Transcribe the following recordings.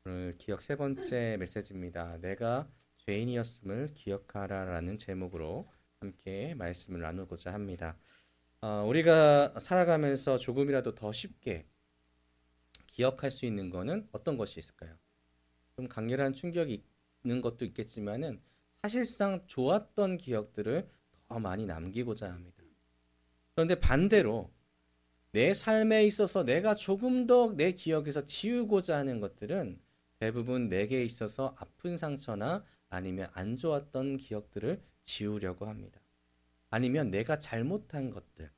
오늘 기억 세 번째 메시지입니다. 내가 죄인이었음을 기억하라라는 제목으로 함께 말씀을 나누고자 합니다. 우리가 살아가면서 조금이라도 더 쉽게 기억할 수 있는 것은 어떤 것이 있을까요? 좀 강렬한 충격이 있는 것도 있겠지만은 사실상 좋았던 기억들을 더 많이 남기고자 합니다. 그런데 반대로 내 삶에 있어서 내가 조금 더 내 기억에서 지우고자 하는 것들은 대부분 내게 있어서 아픈 상처나 아니면 안 좋았던 기억들을 지우려고 합니다. 아니면 내가 잘못한 것들,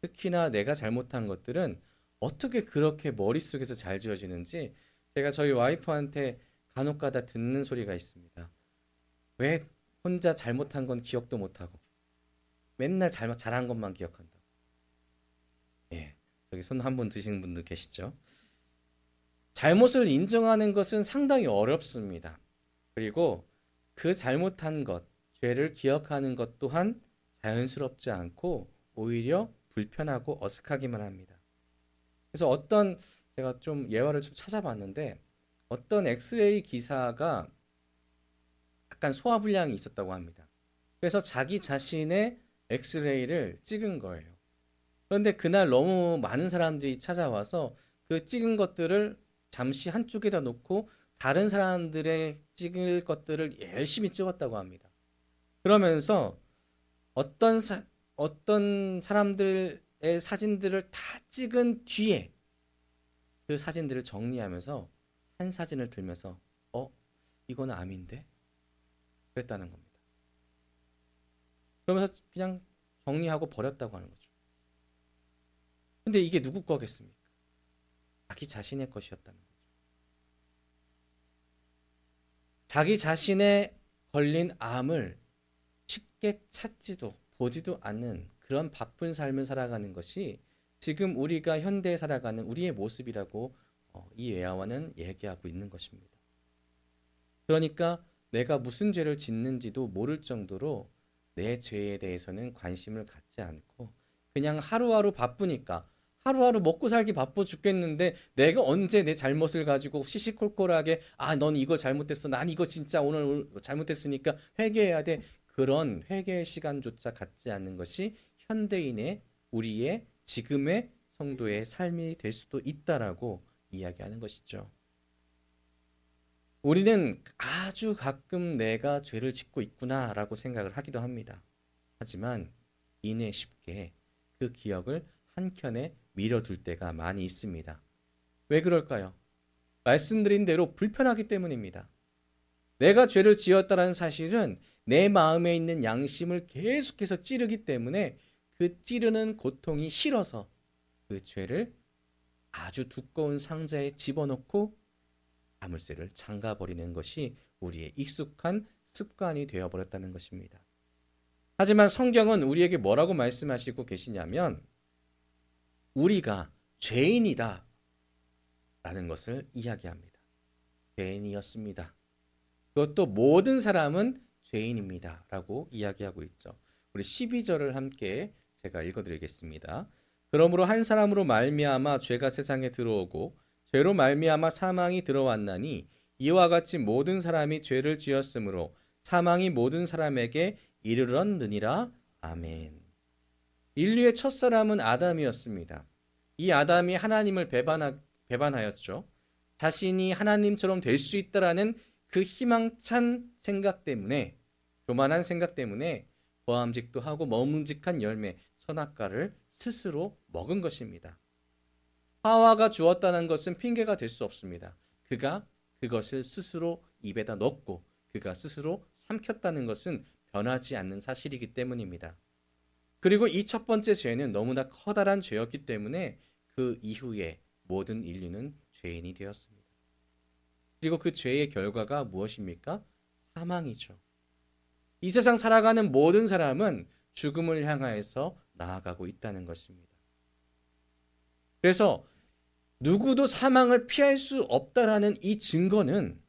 특히나 내가 잘못한 것들은 어떻게 그렇게 머릿속에서 잘 지워지는지 제가 저희 와이프한테 간혹가다 듣는 소리가 있습니다. 왜 혼자 잘못한 건 기억도 못하고 맨날 잘한 것만 기억한다. 예, 저기 손 한 번 드시는 분들 계시죠? 잘못을 인정하는 것은 상당히 어렵습니다. 그리고 그 잘못한 것, 죄를 기억하는 것 또한 자연스럽지 않고 오히려 불편하고 어색하기만 합니다. 그래서 제가 좀 예화를 좀 찾아봤는데 어떤 엑스레이 기사가 약간 소화불량이 있었다고 합니다. 그래서 자기 자신의 엑스레이를 찍은 거예요. 그런데 그날 너무 많은 사람들이 찾아와서 그 찍은 것들을 잠시 한쪽에다 놓고 다른 사람들의 찍을 것들을 열심히 찍었다고 합니다. 그러면서 어떤 어떤 사람들의 사진들을 다 찍은 뒤에 그 사진들을 정리하면서 한 사진을 들면서 이거는 암인데? 그랬다는 겁니다. 그러면서 그냥 정리하고 버렸다고 하는 거죠. 근데 이게 누구 거겠습니까? 자기 자신의 것이었다는 거죠. 자기 자신의 걸린 암을 쉽게 찾지도 보지도 않는 그런 바쁜 삶을 살아가는 것이 지금 우리가 현대에 살아가는 우리의 모습이라고 이 외화와는 얘기하고 있는 것입니다. 그러니까 내가 무슨 죄를 짓는지도 모를 정도로 내 죄에 대해서는 관심을 갖지 않고 그냥 하루하루 바쁘니까 하루하루 먹고 살기 바빠 죽겠는데 내가 언제 내 잘못을 가지고 시시콜콜하게 넌 이거 잘못했어. 난 이거 진짜 오늘 잘못했으니까 회개해야 돼. 그런 회개의 시간조차 갖지 않는 것이 현대인의 우리의 지금의 성도의 삶이 될 수도 있다라고 이야기하는 것이죠. 우리는 아주 가끔 내가 죄를 짓고 있구나라고 생각을 하기도 합니다. 하지만 이내 쉽게 그 기억을 한켠에 밀어둘 때가 많이 있습니다. 왜 그럴까요? 말씀드린 대로 불편하기 때문입니다. 내가 죄를 지었다는 사실은 내 마음에 있는 양심을 계속해서 찌르기 때문에 그 찌르는 고통이 싫어서 그 죄를 아주 두꺼운 상자에 집어넣고 자물쇠를 잠가버리는 것이 우리의 익숙한 습관이 되어버렸다는 것입니다. 하지만 성경은 우리에게 뭐라고 말씀하시고 계시냐면 우리가 죄인이다 라는 것을 이야기합니다. 죄인이었습니다. 그것도 모든 사람은 죄인입니다 라고 이야기하고 있죠. 우리 12절을 함께 제가 읽어드리겠습니다. 그러므로 한 사람으로 말미암아 죄가 세상에 들어오고 죄로 말미암아 사망이 들어왔나니 이와 같이 모든 사람이 죄를 지었으므로 사망이 모든 사람에게 이르렀느니라. 아멘. 인류의 첫사람은 아담이었습니다. 이 아담이 하나님을 배반하였죠. 자신이 하나님처럼 될 수 있다라는 그 희망찬 생각 때문에, 교만한 생각 때문에 보암직도 하고 먹음직한 열매, 선악과를 스스로 먹은 것입니다. 하와가 주었다는 것은 핑계가 될 수 없습니다. 그가 그것을 스스로 입에다 넣고 그가 스스로 삼켰다는 것은 변하지 않는 사실이기 때문입니다. 그리고 이 첫 번째 죄는 너무나 커다란 죄였기 때문에 그 이후에 모든 인류는 죄인이 되었습니다. 그리고 그 죄의 결과가 무엇입니까? 사망이죠. 이 세상 살아가는 모든 사람은 죽음을 향하여서 나아가고 있다는 것입니다. 그래서 누구도 사망을 피할 수 없다라는 이 증거는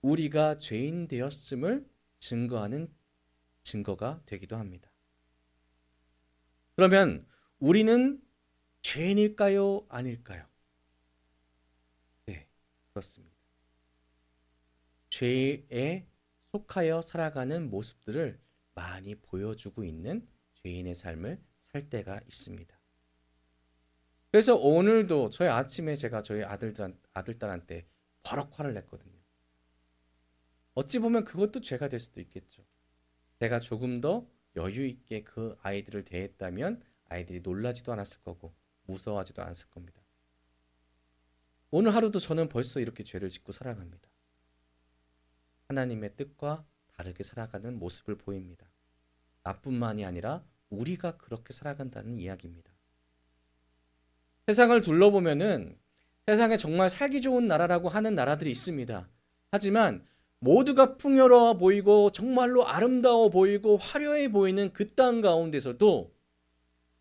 우리가 죄인 되었음을 증거하는 증거가 되기도 합니다. 그러면 우리는 죄인일까요? 아닐까요? 네, 그렇습니다. 죄에 속하여 살아가는 모습들을 많이 보여주고 있는 죄인의 삶을 살 때가 있습니다. 그래서 오늘도 저희 아침에 제가 저희 아들딸한테 버럭 화를 냈거든요. 어찌 보면 그것도 죄가 될 수도 있겠죠. 제가 조금 더 여유 있게 그 아이들을 대했다면 아이들이 놀라지도 않았을 거고 무서워하지도 않았을 겁니다. 오늘 하루도 저는 벌써 이렇게 죄를 짓고 살아갑니다. 하나님의 뜻과 다르게 살아가는 모습을 보입니다. 나뿐만이 아니라 우리가 그렇게 살아간다는 이야기입니다. 세상을 둘러보면은 세상에 정말 살기 좋은 나라라고 하는 나라들이 있습니다. 하지만 모두가 풍요로워 보이고 정말로 아름다워 보이고 화려해 보이는 그 땅 가운데서도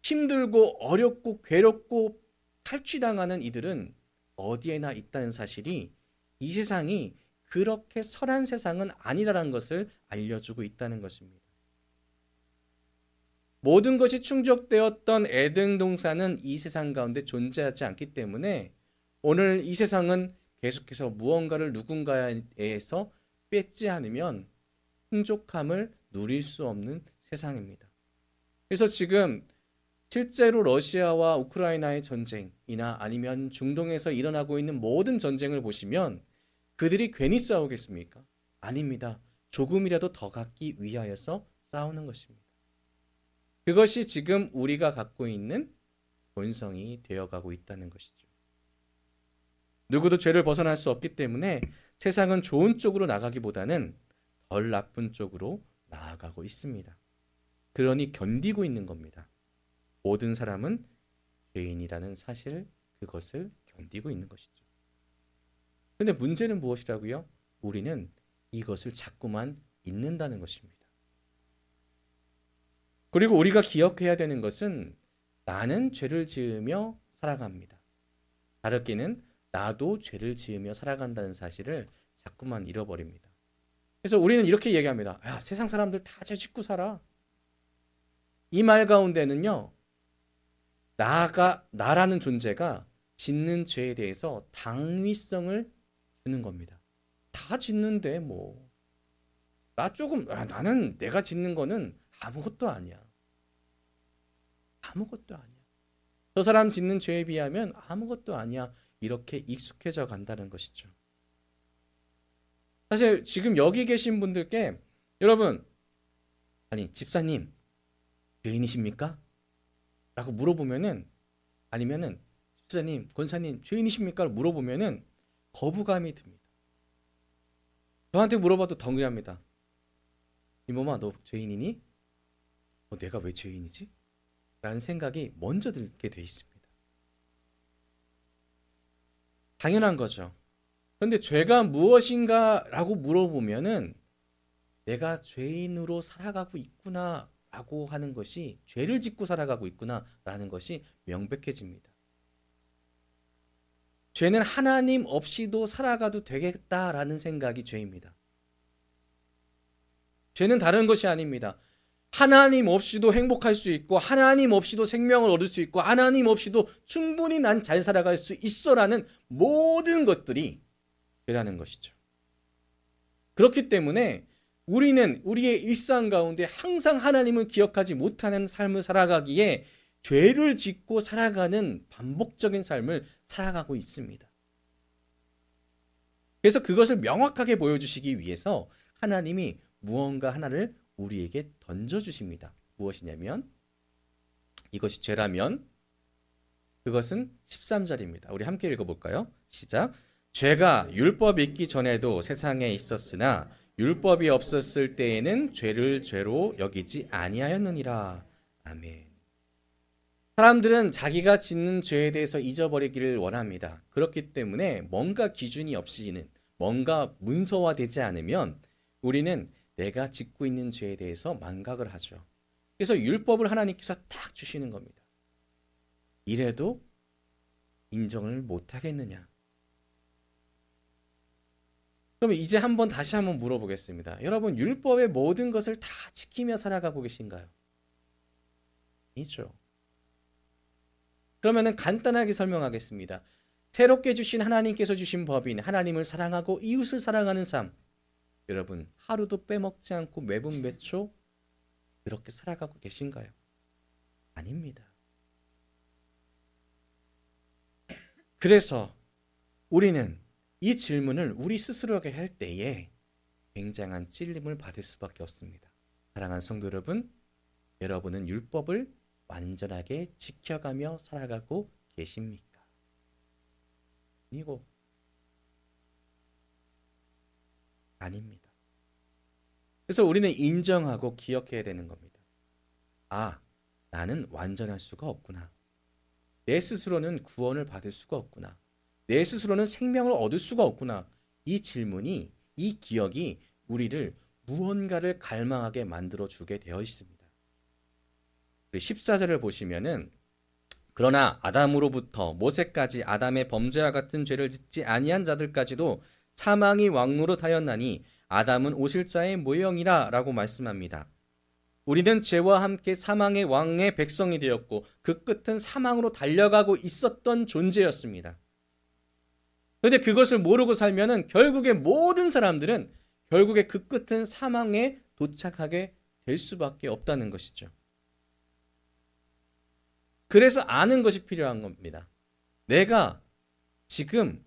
힘들고 어렵고 괴롭고 탈취당하는 이들은 어디에나 있다는 사실이 이 세상이 그렇게 선한 세상은 아니라는 것을 알려주고 있다는 것입니다. 모든 것이 충족되었던 에덴 동산은 이 세상 가운데 존재하지 않기 때문에 오늘 이 세상은 계속해서 무언가를 누군가에서 뺏지 않으면 풍족함을 누릴 수 없는 세상입니다. 그래서 지금 실제로 러시아와 우크라이나의 전쟁이나 아니면 중동에서 일어나고 있는 모든 전쟁을 보시면 그들이 괜히 싸우겠습니까? 아닙니다. 조금이라도 더 갖기 위하여서 싸우는 것입니다. 그것이 지금 우리가 갖고 있는 본성이 되어가고 있다는 것이죠. 누구도 죄를 벗어날 수 없기 때문에 세상은 좋은 쪽으로 나가기보다는 덜 나쁜 쪽으로 나아가고 있습니다. 그러니 견디고 있는 겁니다. 모든 사람은 죄인이라는 사실, 그것을 견디고 있는 것이죠. 그런데 문제는 무엇이라고요? 우리는 이것을 자꾸만 잊는다는 것입니다. 그리고 우리가 기억해야 되는 것은 나는 죄를 지으며 살아갑니다. 다르게는 나도 죄를 지으며 살아간다는 사실을 자꾸만 잃어버립니다. 그래서 우리는 이렇게 얘기합니다. 야, 세상 사람들 다 죄 짓고 살아. 이 말 가운데는요. 나라는 존재가 짓는 죄에 대해서 당위성을 주는 겁니다. 다 짓는데 뭐. 나는 내가 짓는 거는 아무것도 아니야. 아무것도 아니야. 저 사람 짓는 죄에 비하면 아무것도 아니야. 이렇게 익숙해져 간다는 것이죠. 사실 지금 여기 계신 분들께 여러분, 아니 집사님 죄인이십니까? 라고 물어보면은 아니면은 집사님, 권사님 죄인이십니까? 물어보면은 거부감이 듭니다. 저한테 물어봐도 덩그리합니다. 이모마 너 죄인이니? 내가 왜 죄인이지? 라는 생각이 먼저 들게 돼 있습니다. 당연한 거죠. 그런데 죄가 무엇인가 라고 물어보면은 내가 죄인으로 살아가고 있구나 라고 하는 것이 죄를 짓고 살아가고 있구나 라는 것이 명백해집니다. 죄는 하나님 없이도 살아가도 되겠다라는 생각이 죄입니다. 죄는 다른 것이 아닙니다. 하나님 없이도 행복할 수 있고 하나님 없이도 생명을 얻을 수 있고 하나님 없이도 충분히 난 잘 살아갈 수 있어라는 모든 것들이 죄라는 것이죠. 그렇기 때문에 우리는 우리의 일상 가운데 항상 하나님을 기억하지 못하는 삶을 살아가기에 죄를 짓고 살아가는 반복적인 삶을 살아가고 있습니다. 그래서 그것을 명확하게 보여주시기 위해서 하나님이 무언가 하나를 우리에게 던져주십니다. 무엇이냐면 이것이 죄라면 그것은 13절입니다. 우리 함께 읽어볼까요? 시작. 죄가 율법이 있기 전에도 세상에 있었으나 율법이 없었을 때에는 죄를 죄로 여기지 아니하였느니라. 아멘. 사람들은 자기가 짓는 죄에 대해서 잊어버리기를 원합니다. 그렇기 때문에 뭔가 기준이 없이는 뭔가 문서화되지 않으면 우리는 내가 짓고 있는 죄에 대해서 망각을 하죠. 그래서 율법을 하나님께서 딱 주시는 겁니다. 이래도 인정을 못하겠느냐? 그럼 이제 다시 한번 물어보겠습니다. 여러분, 율법의 모든 것을 다 지키며 살아가고 계신가요? 아니죠. 그러면은 간단하게 설명하겠습니다. 새롭게 주신 하나님께서 주신 법인 하나님을 사랑하고 이웃을 사랑하는 삶. 여러분, 하루도 빼먹지 않고 매분 매초 그렇게 살아가고 계신가요? 아닙니다. 그래서 우리는 이 질문을 우리 스스로에게 할 때에 굉장한 찔림을 받을 수밖에 없습니다. 사랑하는 성도 여러분, 여러분은 율법을 완전하게 지켜가며 살아가고 계십니까? 아니고 아닙니다. 그래서 우리는 인정하고 기억해야 되는 겁니다. 아, 나는 완전할 수가 없구나. 내 스스로는 구원을 받을 수가 없구나. 내 스스로는 생명을 얻을 수가 없구나. 이 질문이, 이 기억이 우리를 무언가를 갈망하게 만들어주게 되어 있습니다. 14절을 보시면은 그러나 아담으로부터 모세까지 아담의 범죄와 같은 죄를 짓지 아니한 자들까지도 사망이 왕노릇하였나니 아담은 오실자의 모형이라 라고 말씀합니다. 우리는 죄와 함께 사망의 왕의 백성이 되었고 그 끝은 사망으로 달려가고 있었던 존재였습니다. 그런데 그것을 모르고 살면은 결국에 모든 사람들은 결국에 그 끝은 사망에 도착하게 될 수밖에 없다는 것이죠. 그래서 아는 것이 필요한 겁니다. 내가 지금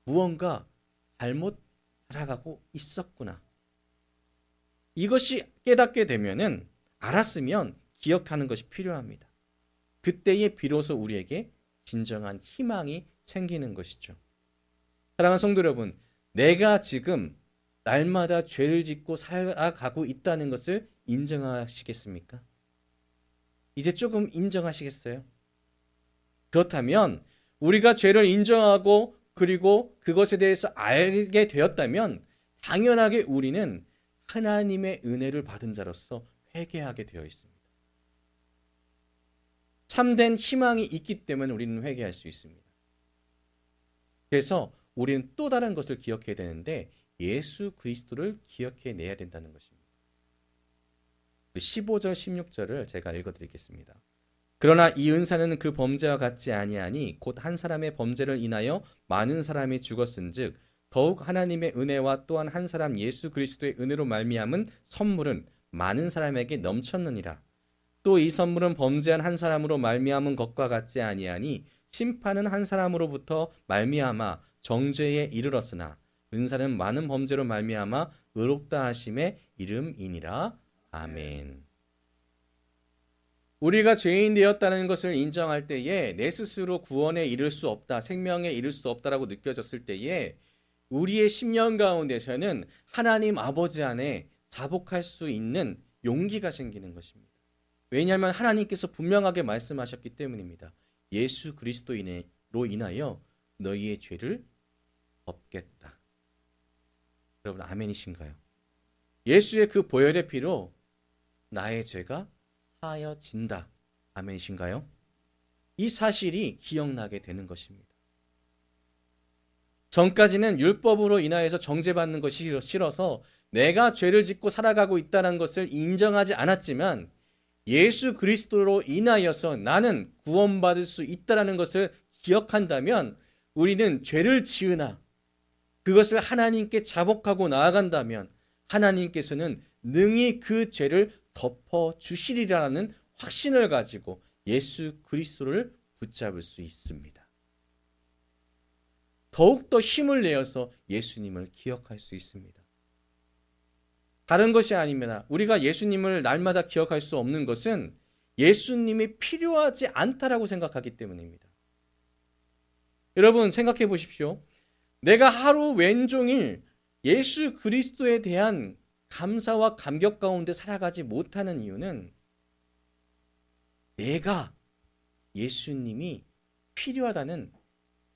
무언가 잘못 살아가고 있었구나. 이것이 깨닫게 되면은 알았으면 기억하는 것이 필요합니다. 그때에 비로소 우리에게 진정한 희망이 생기는 것이죠. 사랑하는 성도 여러분, 내가 지금 날마다 죄를 짓고 살아가고 있다는 것을 인정하시겠습니까? 이제 조금 인정하시겠어요? 그렇다면 우리가 죄를 인정하고 그리고 그것에 대해서 알게 되었다면 당연하게 우리는 하나님의 은혜를 받은 자로서 회개하게 되어 있습니다. 참된 희망이 있기 때문에 우리는 회개할 수 있습니다. 그래서 우리는 또 다른 것을 기억해야 되는데 예수 그리스도를 기억해내야 된다는 것입니다. 15절, 16절을 제가 읽어드리겠습니다. 그러나 이 은사는 그 범죄와 같지 아니하니 곧 한 사람의 범죄를 인하여 많은 사람이 죽었은즉 더욱 하나님의 은혜와 또한 한 사람 예수 그리스도의 은혜로 말미암은 선물은 많은 사람에게 넘쳤느니라. 또 이 선물은 범죄한 한 사람으로 말미암은 것과 같지 아니하니 심판은 한 사람으로부터 말미암아 정죄에 이르렀으나 은사는 많은 범죄로 말미암아 의롭다 하심의 이름이니라. 아멘. 우리가 죄인 되었다는 것을 인정할 때에 내 스스로 구원에 이를 수 없다, 생명에 이를 수 없다라고 느껴졌을 때에 우리의 심령 가운데서는 하나님 아버지 안에 자복할 수 있는 용기가 생기는 것입니다. 왜냐하면 하나님께서 분명하게 말씀하셨기 때문입니다. 예수 그리스도로 인하여 너희의 죄를 덮겠다. 여러분 아멘이신가요? 예수의 그 보혈의 피로 나의 죄가 사여진다. 아멘이신가요? 이 사실이 기억나게 되는 것입니다. 전까지는 율법으로 인하여서 정죄받는 것이 싫어서 내가 죄를 짓고 살아가고 있다는 것을 인정하지 않았지만 예수 그리스도로 인하여서 나는 구원받을 수 있다는 것을 기억한다면 우리는 죄를 지으나 그것을 하나님께 자복하고 나아간다면 하나님께서는 능히 그 죄를 덮어주시리라는 확신을 가지고 예수 그리스도를 붙잡을 수 있습니다. 더욱더 힘을 내어서 예수님을 기억할 수 있습니다. 다른 것이 아닙니다. 우리가 예수님을 날마다 기억할 수 없는 것은 예수님이 필요하지 않다라고 생각하기 때문입니다. 여러분 생각해 보십시오. 내가 하루 왼종일 예수 그리스도에 대한 감사와 감격 가운데 살아가지 못하는 이유는 내가 예수님이 필요하다는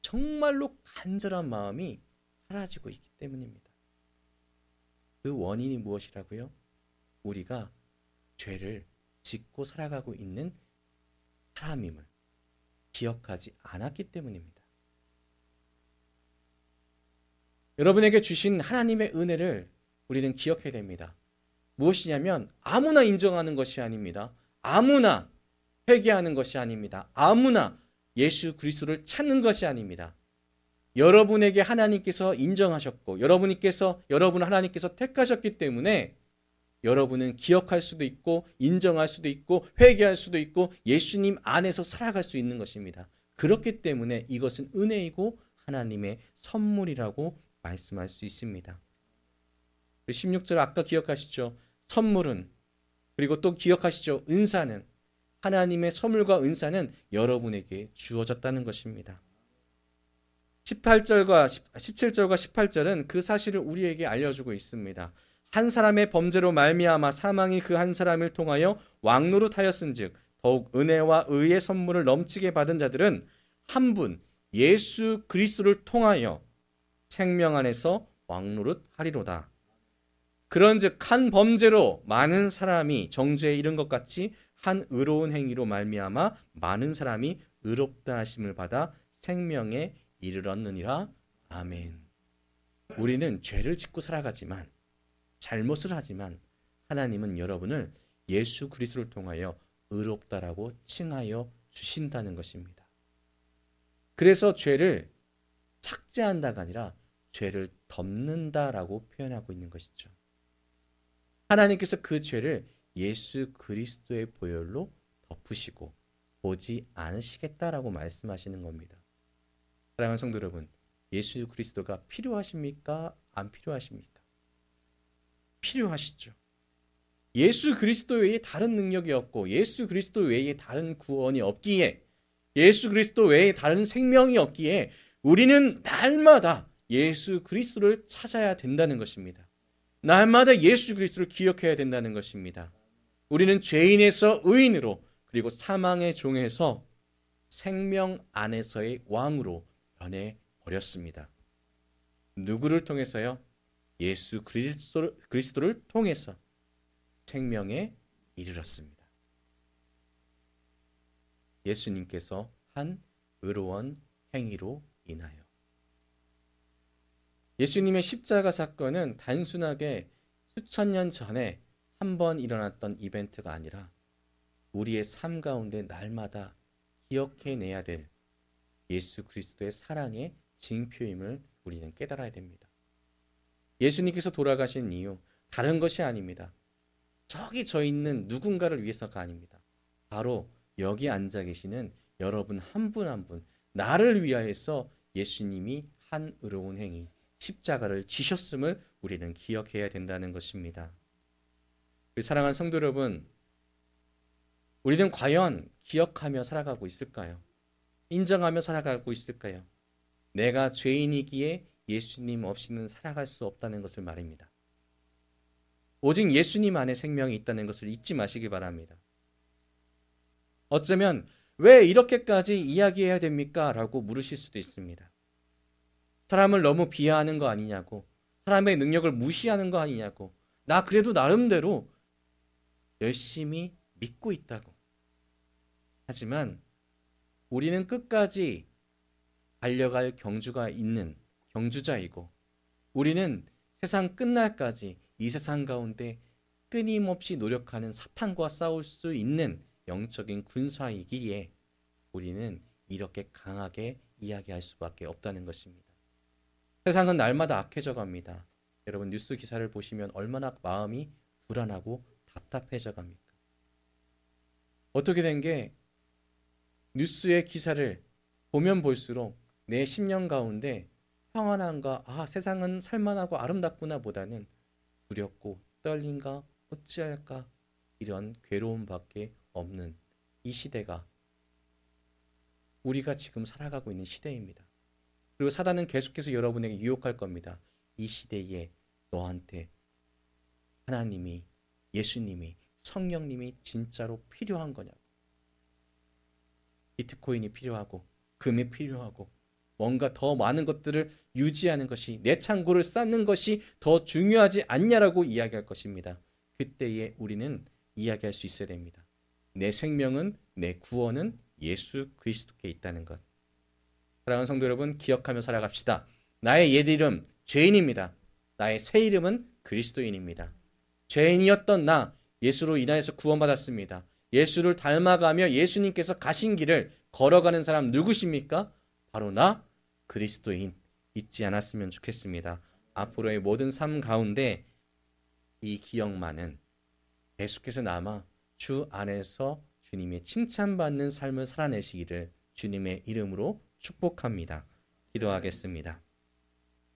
정말로 간절한 마음이 사라지고 있기 때문입니다. 그 원인이 무엇이라고요? 우리가 죄를 짓고 살아가고 있는 사람임을 기억하지 않았기 때문입니다. 여러분에게 주신 하나님의 은혜를 우리는 기억해야 됩니다. 무엇이냐면 아무나 인정하는 것이 아닙니다. 아무나 회개하는 것이 아닙니다. 아무나 예수 그리스도를 찾는 것이 아닙니다. 여러분에게 하나님께서 인정하셨고 여러분 하나님께서 택하셨기 때문에 여러분은 기억할 수도 있고 인정할 수도 있고 회개할 수도 있고 예수님 안에서 살아갈 수 있는 것입니다. 그렇기 때문에 이것은 은혜이고 하나님의 선물이라고 말씀할 수 있습니다. 16절 아까 기억하시죠? 선물은, 그리고 또 기억하시죠? 은사는, 하나님의 선물과 은사는 여러분에게 주어졌다는 것입니다. 17절과 18절은 그 사실을 우리에게 알려주고 있습니다. 한 사람의 범죄로 말미암아 사망이 그 한 사람을 통하여 왕노릇하였은즉 더욱 은혜와 의의 선물을 넘치게 받은 자들은 한 분 예수 그리스도를 통하여 생명 안에서 왕노릇하리로다. 그런즉 한 범죄로 많은 사람이 정죄에 이른 것 같이 한 의로운 행위로 말미암아 많은 사람이 의롭다 하심을 받아 생명에 이르렀느니라. 아멘. 우리는 죄를 짓고 살아가지만, 잘못을 하지만 하나님은 여러분을 예수 그리스도를 통하여 의롭다라고 칭하여 주신다는 것입니다. 그래서 죄를 삭제한다가 아니라 죄를 덮는다라고 표현하고 있는 것이죠. 하나님께서 그 죄를 예수 그리스도의 보혈로 덮으시고 보지 않으시겠다라고 말씀하시는 겁니다. 사랑하는 성도 여러분, 예수 그리스도가 필요하십니까? 안 필요하십니까? 필요하시죠. 예수 그리스도 외에 다른 능력이 없고 예수 그리스도 외에 다른 구원이 없기에, 예수 그리스도 외에 다른 생명이 없기에 우리는 날마다 예수 그리스도를 찾아야 된다는 것입니다. 날마다 예수 그리스도를 기억해야 된다는 것입니다. 우리는 죄인에서 의인으로, 그리고 사망의 종에서 생명 안에서의 왕으로 변해버렸습니다. 누구를 통해서요? 예수 그리스도를 통해서 생명에 이르렀습니다. 예수님께서 한 의로운 행위로 인하여. 예수님의 십자가 사건은 단순하게 수천 년 전에 한 번 일어났던 이벤트가 아니라 우리의 삶 가운데 날마다 기억해내야 될 예수 그리스도의 사랑의 징표임을 우리는 깨달아야 됩니다. 예수님께서 돌아가신 이유 다른 것이 아닙니다. 저기 저 있는 누군가를 위해서가 아닙니다. 바로 여기 앉아 계시는 여러분 한 분 한 분, 나를 위하여서 예수님이 한 의로운 행위, 십자가를 지셨음을 우리는 기억해야 된다는 것입니다. 사랑하는 성도 여러분, 우리는 과연 기억하며 살아가고 있을까요? 인정하며 살아가고 있을까요? 내가 죄인이기에 예수님 없이는 살아갈 수 없다는 것을 말입니다. 오직 예수님 안에 생명이 있다는 것을 잊지 마시기 바랍니다. 어쩌면 왜 이렇게까지 이야기해야 됩니까? 라고 물으실 수도 있습니다. 사람을 너무 비하하는 거 아니냐고, 사람의 능력을 무시하는 거 아니냐고, 나 그래도 나름대로 열심히 믿고 있다고. 하지만 우리는 끝까지 달려갈 경주가 있는 경주자이고, 우리는 세상 끝날까지 이 세상 가운데 끊임없이 노력하는 사탄과 싸울 수 있는 영적인 군사이기에 우리는 이렇게 강하게 이야기할 수밖에 없다는 것입니다. 세상은 날마다 악해져 갑니다. 여러분 뉴스 기사를 보시면 얼마나 마음이 불안하고 답답해져 갑니까? 어떻게 된 게 뉴스의 기사를 보면 볼수록 내 심령 가운데 평안함과 세상은 살만하고 아름답구나 보다는 두렵고 떨림과 어찌할까 이런 괴로움밖에 없는 이 시대가 우리가 지금 살아가고 있는 시대입니다. 그리고 사단은 계속해서 여러분에게 유혹할 겁니다. 이 시대에 너한테 하나님이, 예수님이, 성령님이 진짜로 필요한 거냐고. 비트코인이 필요하고 금이 필요하고 뭔가 더 많은 것들을 유지하는 것이, 내 창고를 쌓는 것이 더 중요하지 않냐라고 이야기할 것입니다. 그때에 우리는 이야기할 수 있어야 됩니다. 내 생명은, 내 구원은 예수 그리스도께 있다는 것. 사랑하는 성도 여러분, 기억하며 살아갑시다. 나의 옛 이름 죄인입니다. 나의 새 이름은 그리스도인입니다. 죄인이었던 나, 예수로 인하여서 구원받았습니다. 예수를 닮아가며 예수님께서 가신 길을 걸어가는 사람 누구십니까? 바로 나, 그리스도인, 잊지 않았으면 좋겠습니다. 앞으로의 모든 삶 가운데 이 기억만은 계속해서 남아 주 안에서 주님의 칭찬받는 삶을 살아내시기를 주님의 이름으로 축복합니다. 기도하겠습니다.